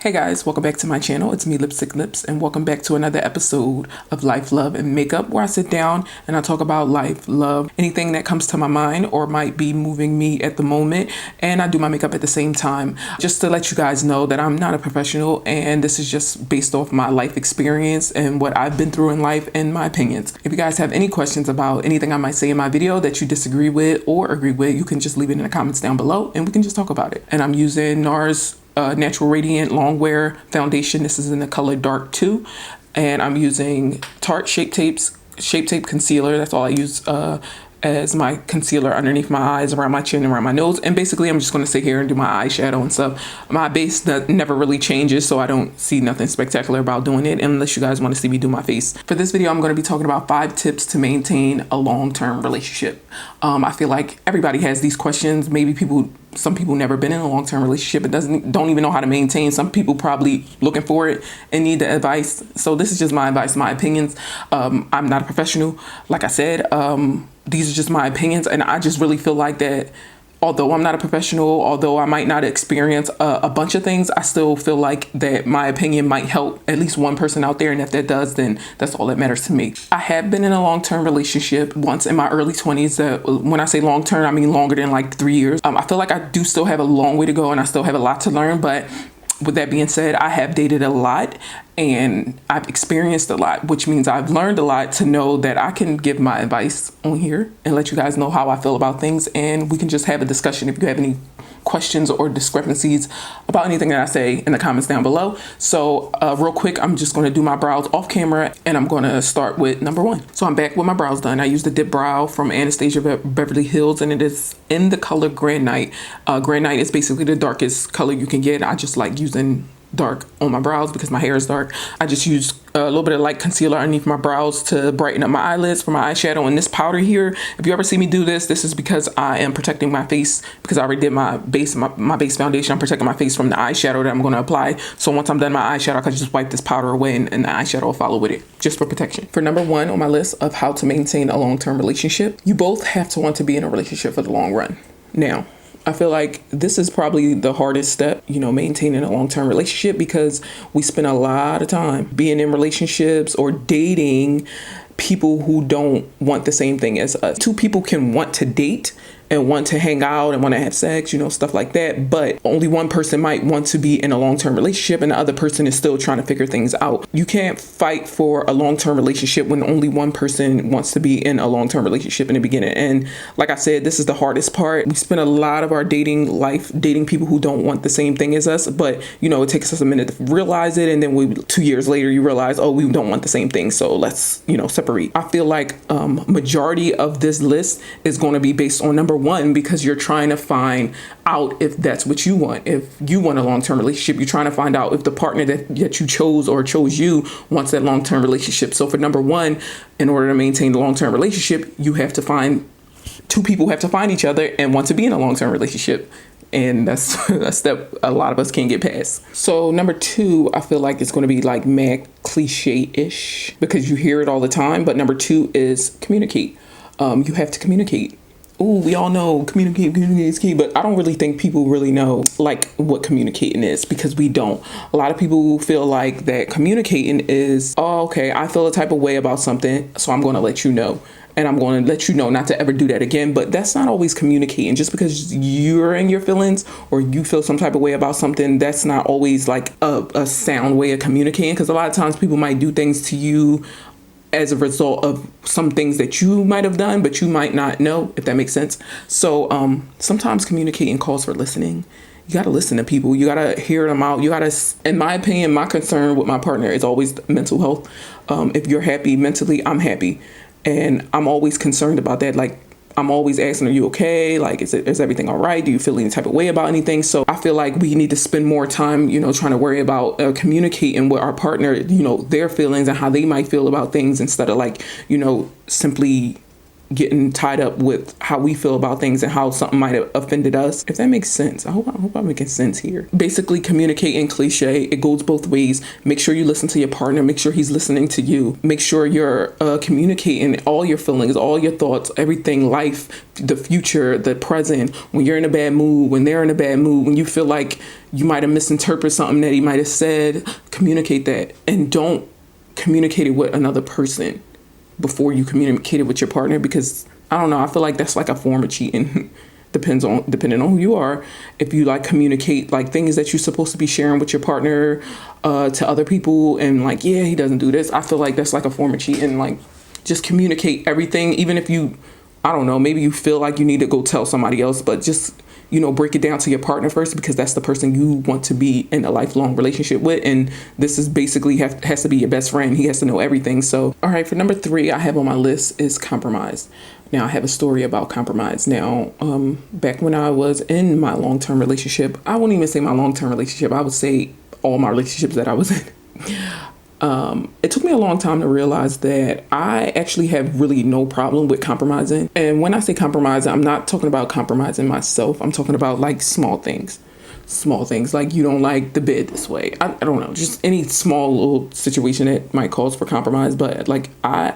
Hey guys, welcome back to my channel. It's me, Lipstick Lips, and welcome back to another episode of Life, Love, and Makeup, where I sit down and I talk about life, love, anything that comes to my mind or might be moving me at the moment, and I do my makeup at the same time. Just to let you guys know that I'm not a professional, and this is just based off my life experience and what I've been through in life and my opinions. If you guys have any questions about anything I might say in my video that you disagree with or agree with, you can just leave it in the comments down below and we can just talk about it. And I'm using NARS Natural Radiant Long Wear Foundation. This is in the color Dark 2. And I'm using Tarte Shape Tape Concealer. That's all I use as my concealer underneath my eyes, around my chin, and around my nose. And basically, I'm just going to sit here and do my eyeshadow and stuff. My base never really changes, so I don't see nothing spectacular about doing it unless you guys want to see me do my face. For this video, I'm going to be talking about 5 tips to maintain a long-term relationship. I feel like everybody has these questions. Maybe some people never been in a long-term relationship and don't even know how to maintain. Some people probably looking for it and need the advice. So this is just my advice, my opinions. I'm not a professional. Like I said, these are just my opinions. And I just really feel like that although I'm not a professional, although I might not experience a bunch of things, I still feel like that my opinion might help at least one person out there. And if that does, then that's all that matters to me. I have been in a long-term relationship once in my early 20s. When I say long-term, I mean longer than like 3 years. I feel like I do still have a long way to go and I still have a lot to learn. But with that being said, I have dated a lot and I've experienced a lot, which means I've learned a lot to know that I can give my advice on here and let you guys know how I feel about things. And we can just have a discussion if you have any questions or discrepancies about anything that I say in the comments down below. So real quick, I'm just going to do my brows off camera and I'm going to start with number 1. So I'm back with my brows done. I used the Dip Brow from Anastasia Beverly Hills and it is in the color Granite. Granite is basically the darkest color you can get. I just like using dark on my brows because my hair is dark. I just use a little bit of light concealer underneath my brows to brighten up my eyelids for my eyeshadow. And this powder here, if you ever see me do this, this is because I am protecting my face because I already did my base foundation. I'm protecting my face from the eyeshadow that I'm going to apply. So once I'm done my eyeshadow, I can just wipe this powder away and the eyeshadow will follow with it just for protection. For number 1 on my list of how to maintain a long-term relationship, you both have to want to be in a relationship for the long run. Now, I feel like this is probably the hardest step, maintaining a long-term relationship because we spend a lot of time being in relationships or dating people who don't want the same thing as us. 2 people can want to date and want to hang out and want to have sex, stuff like that. But only one person might want to be in a long-term relationship and the other person is still trying to figure things out. You can't fight for a long-term relationship when only one person wants to be in a long-term relationship in the beginning. And like I said, this is the hardest part. We spend a lot of our dating life dating people who don't want the same thing as us. But, it takes us a minute to realize it. And then 2 years later, you realize, oh, we don't want the same thing. So let's, separate. I feel like majority of this list is going to be based on number 1, because you're trying to find out if that's what you want. If you want a long-term relationship, you're trying to find out if the partner that you chose or chose you wants that long-term relationship. So for number 1, in order to maintain the long-term relationship, you have to find 2 people have to find each other and want to be in a long-term relationship. And that's a step a lot of us can't get past. So number 2, I feel like it's going to be like mad cliche-ish because you hear it all the time. But number 2 is communicate. You have to communicate. Oh, we all know communicate is key, but I don't really think people really know like what communicating is because we don't. A lot of people feel like that communicating is, oh, okay, I feel a type of way about something, so I'm going to let you know. And I'm going to let you know not to ever do that again. But that's not always communicating. Just because you're in your feelings or you feel some type of way about something, that's not always like a sound way of communicating. Because a lot of times people might do things to you as a result of some things that you might have done, but you might not know, if that makes sense. So sometimes communicating calls for listening. You got to listen to people. You got to hear them out. You got to, in my opinion, my concern with my partner is always mental health. If you're happy mentally, I'm happy. And I'm always concerned about that. Like, I'm always asking, are you okay? Like, is everything all right? Do you feel any type of way about anything? So I feel like we need to spend more time, trying to worry about communicating with our partner, their feelings and how they might feel about things instead of like, simply getting tied up with how we feel about things and how something might have offended us. If that makes sense. I hope I'm making sense here. Basically, communicating cliche. It goes both ways. Make sure you listen to your partner. Make sure he's listening to you. Make sure you're communicating all your feelings, all your thoughts, everything, life, the future, the present. When you're in a bad mood, when they're in a bad mood, when you feel like you might have misinterpreted something that he might have said, communicate that. And don't communicate it with another person before you communicate it with your partner, because I don't know, I feel like that's like a form of cheating. Depending on who you are. If you like communicate like things that you're supposed to be sharing with your partner to other people, and like, yeah, he doesn't do this, I feel like that's like a form of cheating. Like, just communicate everything, even if you, I don't know, maybe you feel like you need to go tell somebody else, but just, break it down to your partner first, because that's the person you want to be in a lifelong relationship with. And this is basically has to be your best friend. He has to know everything. So, all right, for number 3 I have on my list is compromise. Now, I have a story about compromise. Now, back when I was in my long-term relationship, I wouldn't even say my long-term relationship, I would say all my relationships that I was in. It took me a long time to realize that I actually have really no problem with compromising. And when I say compromise, I'm not talking about compromising myself. I'm talking about like small things. Small things like you don't like the bed this way. I don't know, just any small little situation that might cause for compromise. But like, I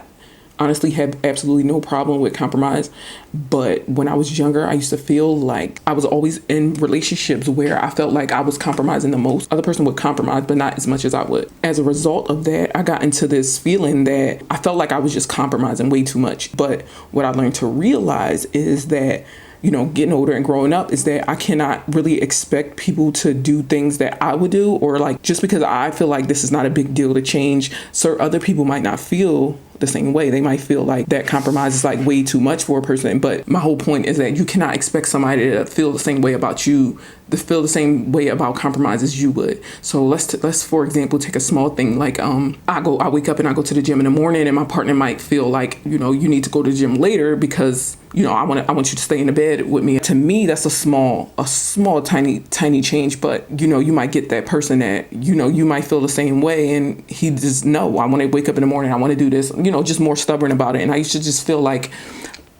honestly have absolutely no problem with compromise. But when I was younger, I used to feel like I was always in relationships where I felt like I was compromising the most. Other person would compromise, but not as much as I would. As a result of that, I got into this feeling that I felt like I was just compromising way too much. But what I learned to realize is that, getting older and growing up, is that I cannot really expect people to do things that I would do, or like, just because I feel like this is not a big deal to change, so other people might not feel the same way. They might feel like that compromise is like way too much for a person. But my whole point is that you cannot expect somebody to feel the same way about you, to feel the same way about compromise as you would. So let's for example take a small thing like I wake up and I go to the gym in the morning, and my partner might feel like you need to go to the gym later because I want you to stay in the bed with me. To me, that's a small tiny change, but you might get that person that you might feel the same way, and he just no, I want to wake up in the morning, I want to do this, just more stubborn about it. And I used to just feel like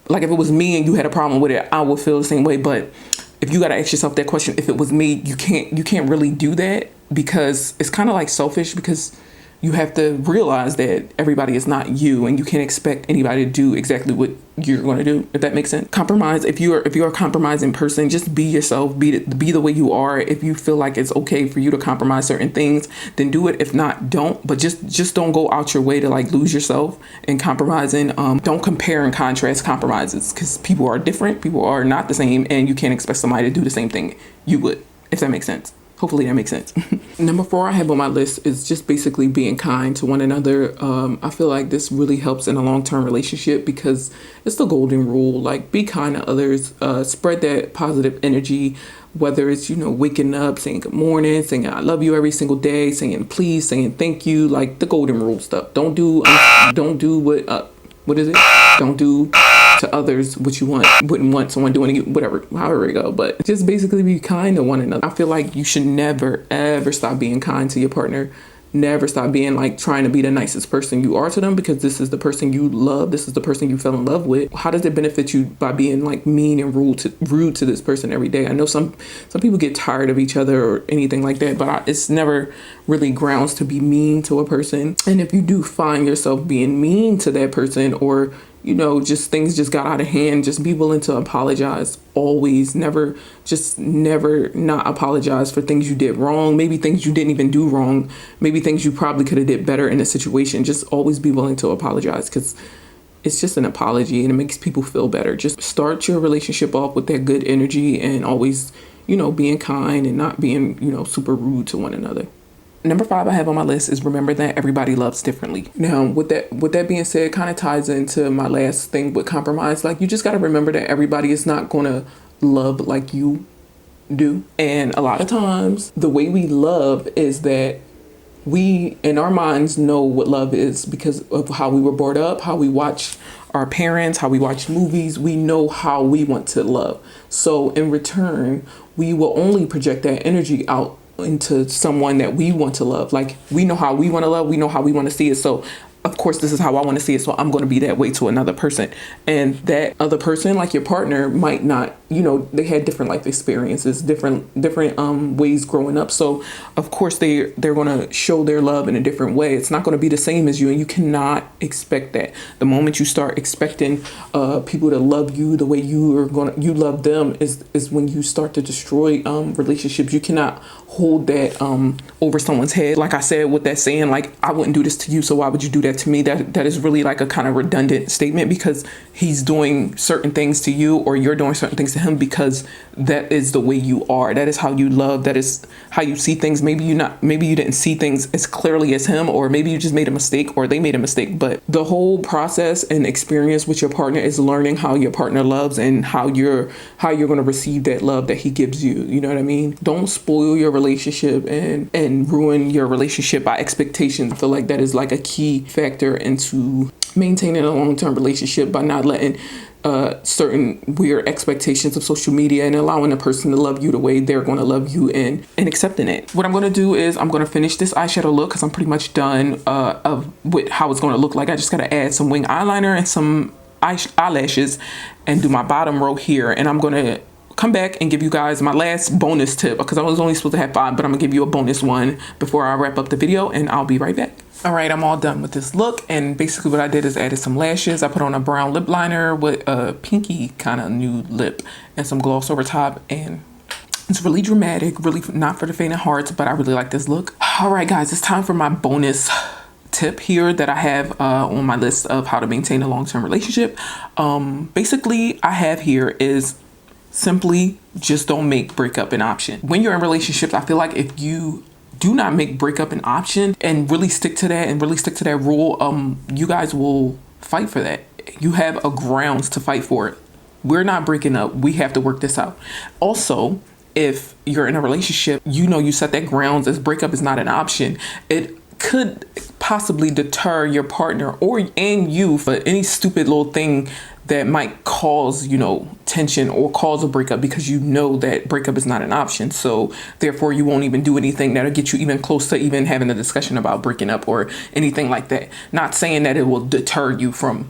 if it was me and you had a problem with it, I would feel the same way. But if you got to ask yourself that question, if it was me, you can't really do that, because it's kind of like selfish, because you have to realize that everybody is not you, and you can't expect anybody to do exactly what you're going to do, if that makes sense. Compromise. If you're a compromising person, just be yourself, be the way you are. If you feel like it's okay for you to compromise certain things, then do it. If not, don't. But just don't go out your way to like lose yourself in compromising. Don't compare and contrast compromises, because people are different. People are not the same, and you can't expect somebody to do the same thing you would, if that makes sense. Hopefully that makes sense. Number 4 I have on my list is just basically being kind to one another. I feel like this really helps in a long-term relationship, because it's the golden rule. Like, be kind to others, spread that positive energy, whether it's, waking up, saying good morning, saying I love you every single day, saying please, saying thank you, like the golden rule stuff. Don't do what is it? Don't do to others what you wouldn't want someone doing to you, whatever, however it go. But just basically be kind to one another. I feel like you should never, ever stop being kind to your partner. Never stop being like trying to be the nicest person you are to them, because this is the person you love. This is the person you fell in love with. How does it benefit you by being like mean and rude to this person every day? I know some people get tired of each other or anything like that, but it's never really grounds to be mean to a person. And if you do find yourself being mean to that person, or just things just got out of hand, just be willing to apologize. Always, never not apologize for things you did wrong. Maybe things you didn't even do wrong. Maybe things you probably could have did better in a situation. Just always be willing to apologize, because it's just an apology and it makes people feel better. Just start your relationship off with that good energy, and always, being kind and not being, super rude to one another. Number 5 I have on my list is remember that everybody loves differently. Now, with that being said, kind of ties into my last thing with compromise. Like, you just got to remember that everybody is not going to love like you do. And a lot of times the way we love is that we, in our minds, know what love is because of how we were brought up, how we watch our parents, how we watch movies. We know how we want to love. So in return, we will only project that energy out into someone that we want to love. Like, we know how we want to love. We know how we want to see it. So a of course, this is how I want to see it, so I'm going to be that way to another person. And that other person, like your partner, might not, they had different life experiences, different ways growing up. So of course they're going to show their love in a different way. It's not going to be the same as you, and you cannot expect that. The moment you start expecting people to love you the way you love them is when you start to destroy relationships. You cannot hold that over someone's head. Like I said, with that saying, like, I wouldn't do this to you, so why would you do that to me? That is really like a kind of redundant statement, because he's doing certain things to you, or you're doing certain things to him, because that is the way you are. That is how you love. That is how you see things. Maybe you didn't see things as clearly as him, or maybe you just made a mistake, or they made a mistake. But the whole process and experience with your partner is learning how your partner loves and how you're going to receive that love that he gives you. You know what I mean? Don't spoil your relationship and ruin your relationship by expectations. I feel like that is like a key factor into maintaining a long-term relationship, by not letting certain weird expectations of social media and allowing a person to love you the way they're going to love you, and accepting it. What I'm going to do is I'm going to finish this eyeshadow look, because I'm pretty much done with how it's going to look like. I just got to add some wing eyeliner and some eyelashes and do my bottom row here, and I'm going to come back and give you guys my last bonus tip, because I was only supposed to have 5, but I'm gonna give you a bonus one before I wrap up the video, and I'll be right back. All right, I'm all done with this look, and basically what I did is added some lashes. I put on a brown lip liner with a pinky kind of nude lip and some gloss over top, and it's really dramatic, really not for the faint of heart, but I really like this look. All right, guys, it's time for my bonus tip here that I have on my list of how to maintain a long-term relationship. Basically, I have here is simply just don't make breakup an option. When you're in relationships, I feel like if you do not make breakup an option and really stick to that rule, you guys will fight for that. You have a grounds to fight for it. We're not breaking up. We have to work this out. Also, if you're in a relationship, you set that grounds as breakup is not an option. It could possibly deter your partner and you for any stupid little thing that might cause, tension or cause a breakup, because that breakup is not an option. So therefore you won't even do anything that'll get you even close to even having a discussion about breaking up or anything like that. Not saying that it will deter you from,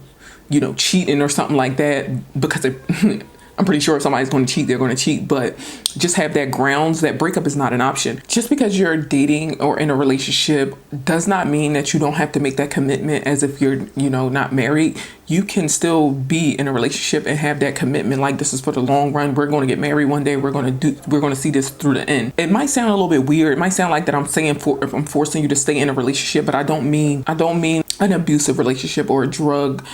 cheating or something like that, because I'm pretty sure if somebody's going to cheat, they're going to cheat, but just have that grounds that breakup is not an option. Just because you're dating or in a relationship does not mean that you don't have to make that commitment as if you're, not married. You can still be in a relationship and have that commitment. Like, this is for the long run. We're going to get married one day. We're going to see this through the end. It might sound a little bit weird. It might sound like that I'm saying if I'm forcing you to stay in a relationship, but I don't mean an abusive relationship or a drug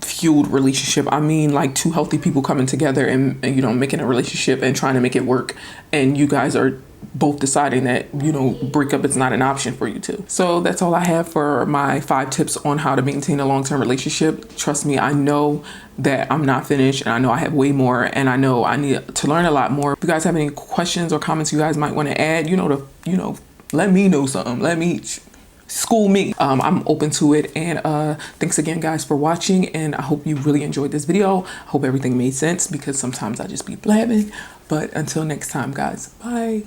fueled relationship. I mean like two healthy people coming together and making a relationship and trying to make it work, and you guys are both deciding that breakup is not an option for you too. So that's all I have for my 5 tips on how to maintain a long-term relationship. Trust me, I know that I'm not finished, and I know I have way more, and I know I need to learn a lot more. If you guys have any questions or comments you guys might want to add, let me know something. Let me school me. I'm open to it. And thanks again, guys, for watching, and I hope you really enjoyed this video. I hope everything made sense, because sometimes I just be blabbing. But until next time, guys, bye.